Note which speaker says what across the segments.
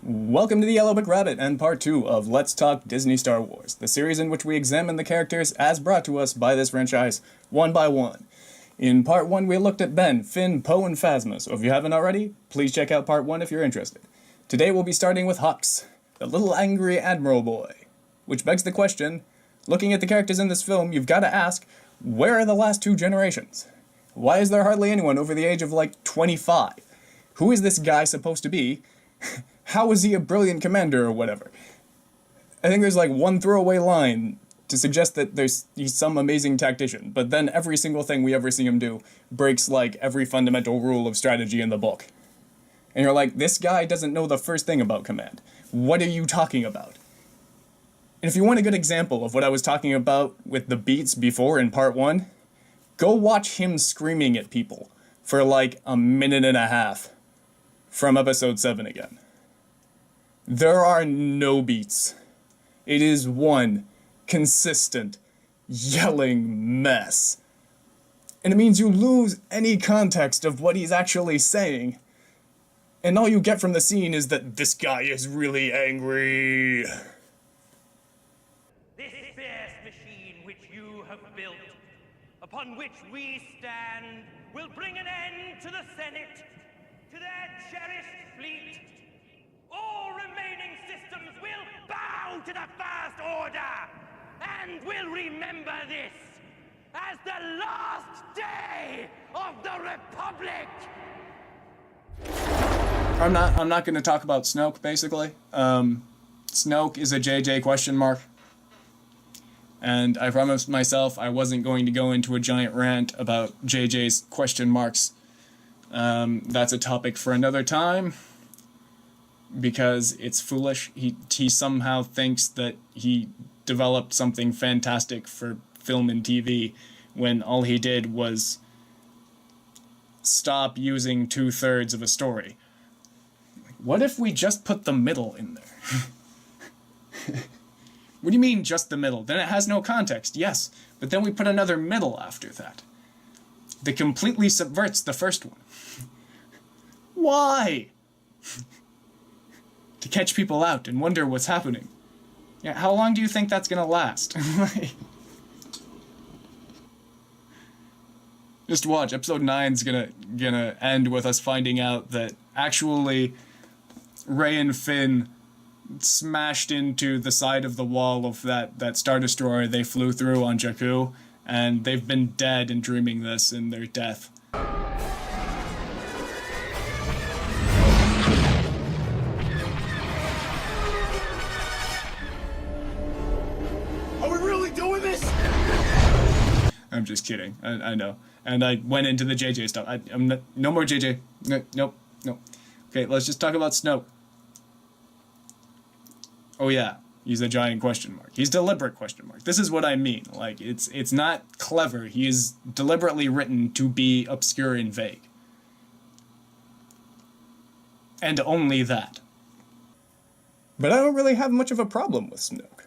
Speaker 1: Welcome to the Yellow Brick Rabbit and part 2 of Let's Talk Disney Star Wars, the series in which we examine the characters as brought to us by this franchise, one by one. In part 1 we looked at Ben, Finn, Poe, and Phasma, so if you haven't already, please check out part 1 if you're interested. Today we'll be starting with Huxx, the little angry Admiral boy. Which begs the question, looking at the characters in this film, you've got to ask, where are the last two generations? Why is there hardly anyone over the age of like 25? Who is this guy supposed to be? How is he a brilliant commander or whatever? I think there's like one throwaway line to suggest that he's some amazing tactician, but then every single thing we ever see him do breaks like every fundamental rule of strategy in the book. And you're like, this guy doesn't know the first thing about command. What are you talking about? And if you want a good example of what I was talking about with the beats before in part 1, go watch him screaming at people for like a minute and a half from episode 7 again. There are no beats. It is one consistent yelling mess. And it means you lose any context of what he's actually saying. And all you get from the scene is that this guy is really angry.
Speaker 2: This fierce machine which you have built, upon which we stand, will bring an end to the Senate, to their cherished fleet. All remaining systems will bow to the First Order, and will remember this as the last day of the Republic.
Speaker 1: I'm not going to talk about Snoke, basically. Snoke is a JJ question mark. And I promised myself I wasn't going to go into a giant rant about JJ's question marks. That's a topic for another time, because it's foolish. He somehow thinks that he developed something fantastic for film and TV when all he did was stop using 2/3 of a story. What if we just put the middle in there? What do you mean just the middle? Then it has no context, yes, but then we put another middle after that that completely subverts the first one. Why? To catch people out and wonder what's happening. Yeah, how long do you think that's gonna last? Just watch, episode 9's gonna end with us finding out that actually Rey and Finn smashed into the side of the wall of that Star Destroyer they flew through on Jakku, and they've been dead and dreaming this in their death.
Speaker 2: Are we really doing this?
Speaker 1: I'm just kidding. I know. And I went into the JJ stuff. I'm not, no more JJ. Nope. Okay, let's just talk about Snoke. Oh yeah, he's a giant question mark. He's deliberate question mark. This is what I mean. Like, it's not clever. He is deliberately written to be obscure and vague. And only that. But I don't really have much of a problem with Snoke.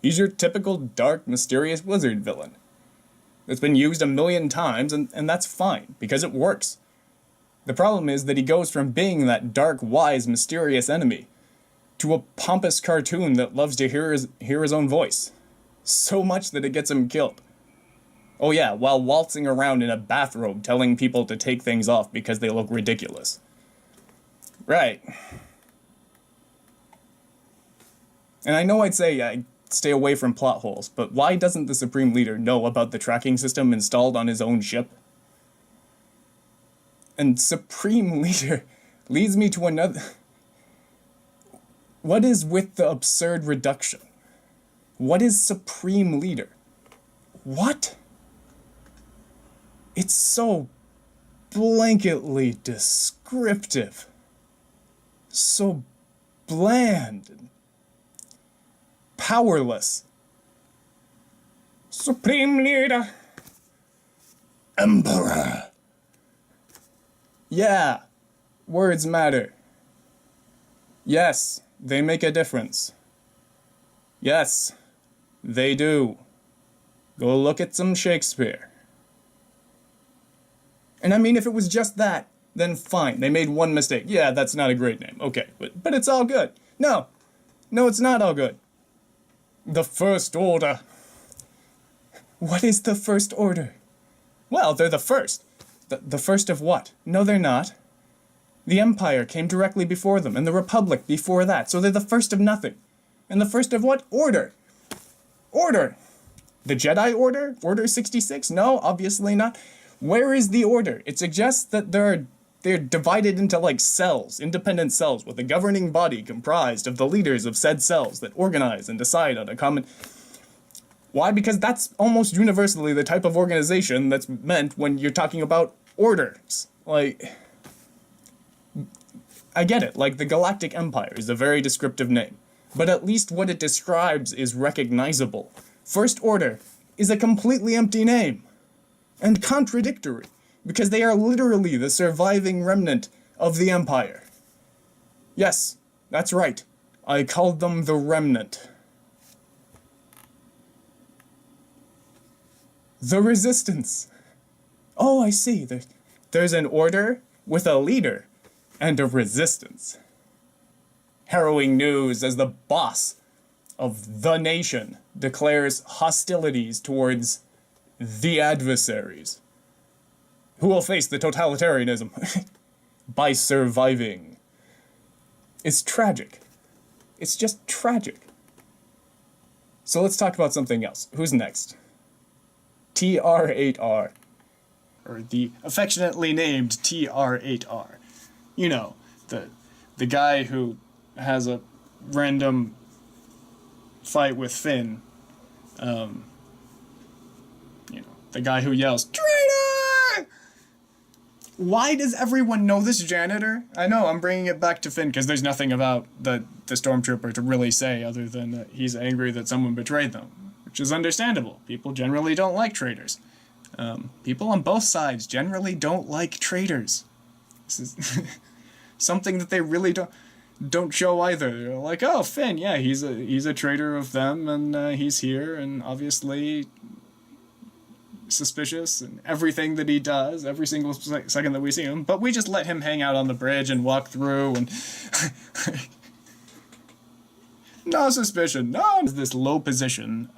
Speaker 1: He's your typical dark, mysterious wizard villain. It's been used a million times, and that's fine, because it works. The problem is that he goes from being that dark, wise, mysterious enemy to a pompous cartoon that loves to hear his own voice. So much that it gets him killed. Oh yeah, while waltzing around in a bathrobe telling people to take things off because they look ridiculous. Right. And I know I'd say I stay away from plot holes, but why doesn't the Supreme Leader know about the tracking system installed on his own ship? And Supreme Leader leads me to another... What is with the absurd reduction? What is Supreme Leader? What? It's so blanketly descriptive. So bland and powerless. Supreme Leader. Emperor. Yeah, words matter. Yes, they make a difference. Yes, they do. Go look at some Shakespeare. And I mean, if it was just that, then fine. They made one mistake. Yeah, that's not a great name. Okay, but it's all good. No, it's not all good. The First Order. What is the First Order? Well, they're the first. The first of what? No, they're not. The Empire came directly before them, and the Republic before that, so they're the first of nothing. And the first of what? Order. Order. The Jedi Order? Order 66? No, obviously not. Where is the Order? It suggests that they're divided into like cells, independent cells, with a governing body comprised of the leaders of said cells that organize and decide on a common... Why? Because that's almost universally the type of organization that's meant when you're talking about orders. Like, I get it, like the Galactic Empire is a very descriptive name, but at least what it describes is recognizable. First Order is a completely empty name, and contradictory, because they are literally the surviving remnant of the Empire. Yes, that's right, I called them the Remnant. The Resistance. Oh, I see. There's an order with a leader and a resistance. Harrowing news as the boss of the nation declares hostilities towards the adversaries, who will face the totalitarianism by surviving. It's tragic. It's just tragic. So let's talk about something else. Who's next? TR8R, or the affectionately named TR8R. You know, the guy who has a random fight with Finn. You know, the guy who yells, "Traitor!" Why does everyone know this janitor? I know, I'm bringing it back to Finn because there's nothing about the stormtrooper to really say other than that he's angry that someone betrayed them. Which is understandable. People generally don't like traitors. People on both sides generally don't like traitors. This is something that they really don't show either. They're like, oh, Finn, yeah, he's a traitor of them, and he's here, and obviously suspicious, and everything that he does, every single second that we see him. But we just let him hang out on the bridge and walk through, and no suspicion, no. This low position,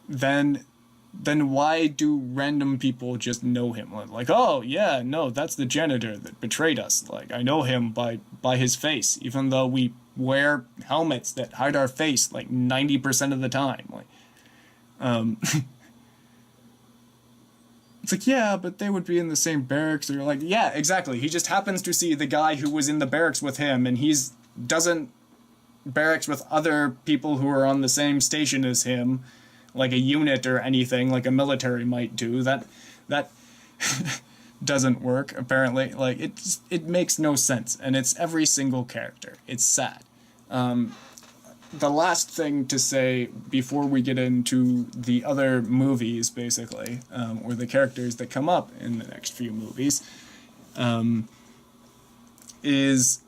Speaker 1: then why do random people just know him? Like, oh yeah, no, that's the janitor that betrayed us. Like, I know him by his face, even though we wear helmets that hide our face like 90% of the time. Like, it's like, yeah, but they would be in the same barracks. Or you're like, yeah, exactly. He just happens to see the guy who was in the barracks with him, and doesn't barracks with other people who are on the same station as him, like a unit or anything, like a military might do. That doesn't work, apparently. Like, it makes no sense, and it's every single character. It's sad. The last thing to say before we get into the other movies, basically, or the characters that come up in the next few movies, is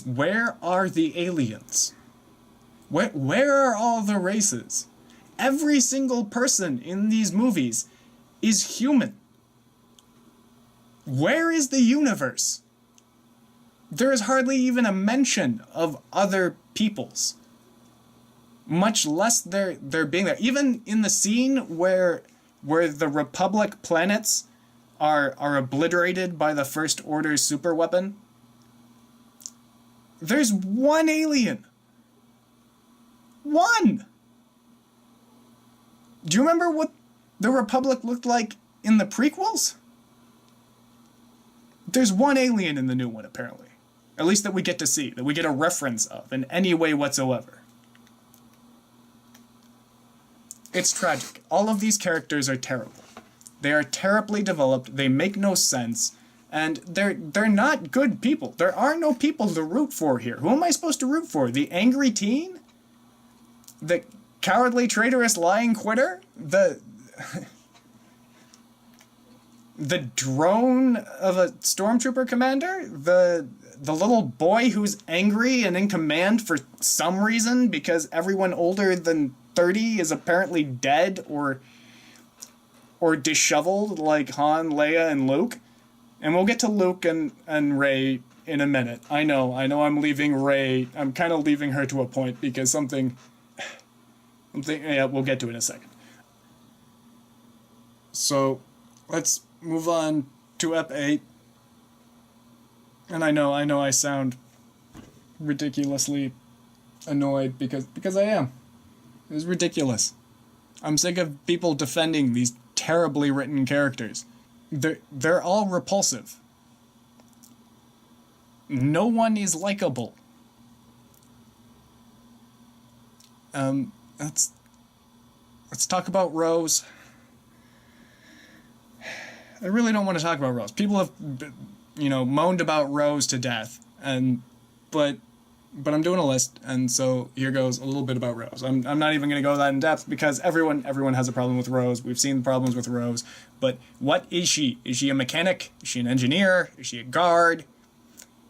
Speaker 1: where are the aliens? Where are all the races? Every single person in these movies is human. Where is the universe? There is hardly even a mention of other peoples. Much less there being there. Even in the scene where the Republic planets are obliterated by the First Order's superweapon, there's one alien. One! Do you remember what the Republic looked like in the prequels? There's one alien in the new one, apparently. At least that we get to see, that we get a reference of in any way whatsoever. It's tragic. All of these characters are terrible. They are terribly developed, they make no sense, and they're not good people. There are no people to root for here. Who am I supposed to root for? The angry teen? The cowardly, traitorous, lying quitter? The drone of a stormtrooper commander? The little boy who's angry and in command for some reason because everyone older than 30 is apparently dead or disheveled like Han, Leia, and Luke? And we'll get to Luke and Rey in a minute. I know I'm leaving Rey. I'm kind of leaving her to a point because something, yeah, we'll get to it in a second. So, let's move on to Ep 8. And I know I sound ridiculously annoyed because I am. It was ridiculous. I'm sick of people defending these terribly written characters. They're all repulsive. No one is likable. Let's talk about Rose. I really don't want to talk about Rose. People have, moaned about Rose to death, but I'm doing a list, and so here goes a little bit about Rose. I'm not even going to go that in depth because everyone has a problem with Rose. We've seen the problems with Rose, but what is she? Is she a mechanic? Is she an engineer? Is she a guard?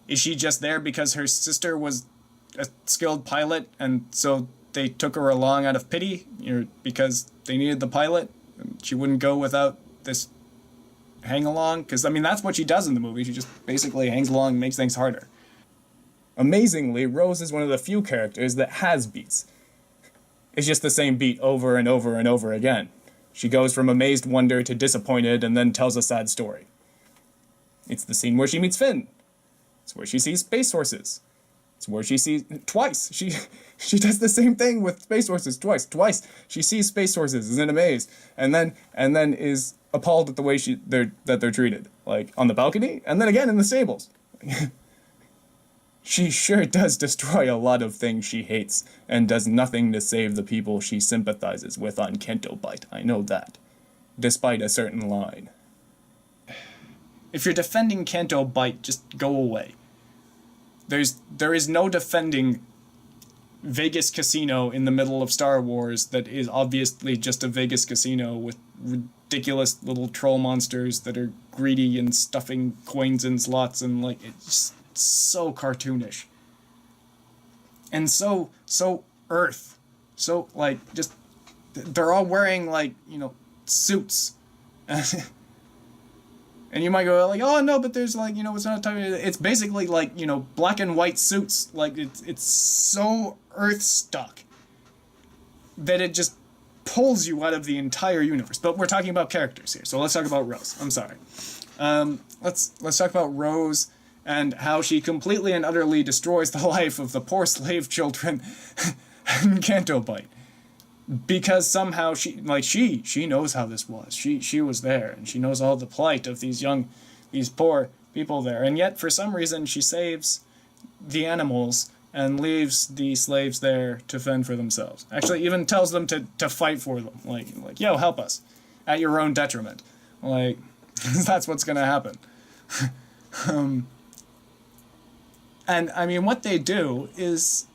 Speaker 1: Is she just there because her sister was a skilled pilot, and so they took her along out of pity, because they needed the pilot? She wouldn't go without this hang along, because that's what she does in the movie. She just basically hangs along and makes things harder. Amazingly, Rose is one of the few characters that has beats. It's just the same beat over and over and over again. She goes from amazed wonder to disappointed and then tells a sad story. It's the scene where she meets Finn. It's where she sees space horses. It's where she sees twice. She does the same thing with space horses twice. She sees space horses, is in a maze, and then is appalled at the way that they're treated, like on the balcony, and then again in the stables. She sure does destroy a lot of things she hates, and does nothing to save the people she sympathizes with on Canto Bight. I know that, despite a certain line. If you're defending Canto Bight, just go away. There is no defending Vegas Casino in the middle of Star Wars that is obviously just a Vegas casino with ridiculous little troll monsters that are greedy and stuffing coins in slots, and it's just so cartoonish. And so Earth. So just they're all wearing suits. And you might go oh no, but there's it's not a time. It's basically black and white suits. It's so Earth stuck that it just pulls you out of the entire universe. But we're talking about characters here, so let's talk about Rose. I'm sorry. Let's talk about Rose and how she completely and utterly destroys the life of the poor slave children in Canto Bight. Because somehow she knows how this was. She was there, and she knows all the plight of these poor people there. And yet, for some reason, she saves the animals and leaves the slaves there to fend for themselves. Actually, even tells them to fight for them. Yo, help us. At your own detriment. That's what's gonna happen. And what they do is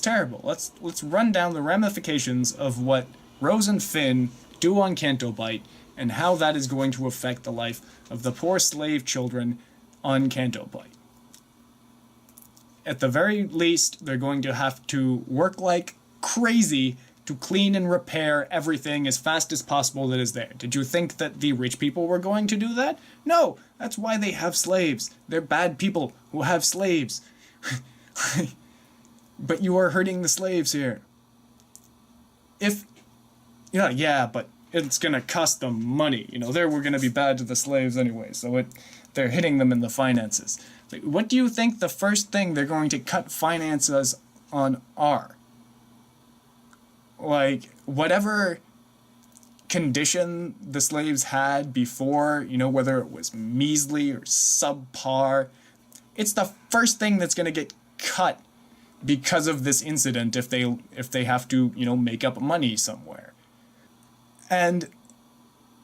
Speaker 1: terrible. Let's run down the ramifications of what Rose and Finn do on Canto Bight and how that is going to affect the life of the poor slave children on Canto Bight. At the very least, they're going to have to work like crazy to clean and repair everything as fast as possible that is there. Did you think that the rich people were going to do that? No, that's why they have slaves. They're bad people who have slaves. But you are hurting the slaves here. But it's gonna cost them money. They were gonna be bad to the slaves anyway, so they're hitting them in the finances. What do you think the first thing they're going to cut finances on are? Whatever condition the slaves had before, whether it was measly or subpar, it's the first thing that's gonna get cut because of this incident if they have to, make up money somewhere. And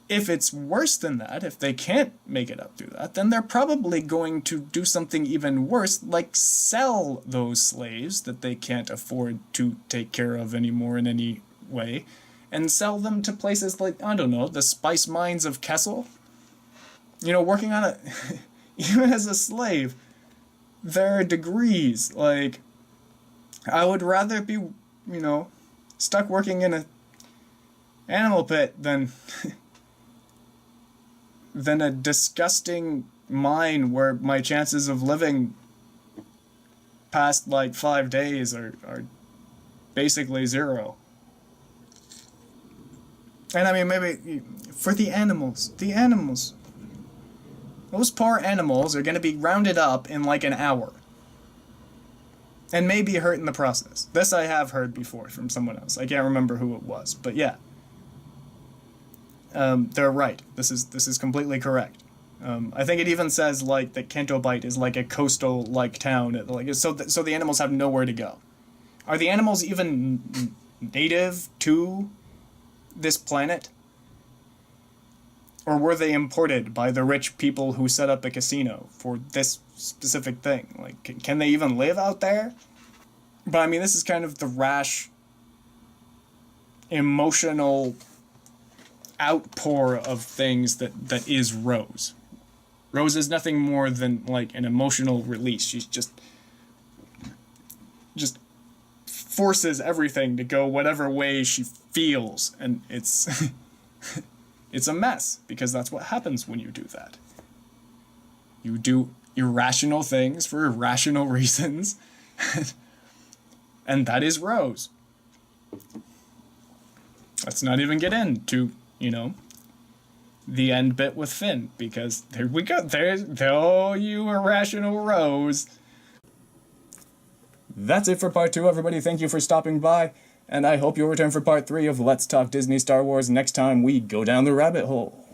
Speaker 1: if it's worse than that, if they can't make it up through that, then they're probably going to do something even worse, like sell those slaves that they can't afford to take care of anymore in any way, and sell them to places like, I don't know, the spice mines of Kessel. Working on it, even as a slave, there are degrees. I would rather be, stuck working in a animal pit than a disgusting mine where my chances of living past like 5 days are basically zero. And I mean, maybe for the animals, those poor animals are going to be rounded up in like an hour. And maybe hurt in the process. This I have heard before from someone else. I can't remember who it was, but yeah. They're right. This is completely correct. I think it even says like that Canto Bight is like a coastal like town, like so the animals have nowhere to go. Are the animals even native to this planet? Or were they imported by the rich people who set up a casino for this specific thing? Like, can they even live out there? But I mean, this is kind of the rash, emotional outpour of things that is Rose. Rose is nothing more than like an emotional release. She's just forces everything to go whatever way she feels, and it's it's a mess, because that's what happens when you do that. You do irrational things for irrational reasons, and that is Rose. Let's not even get into, the end bit with Finn, because there we go. Oh, you irrational Rose. That's it for part 2, everybody. Thank you for stopping by, and I hope you'll return for part 3 of Let's Talk Disney Star Wars next time we go down the rabbit hole.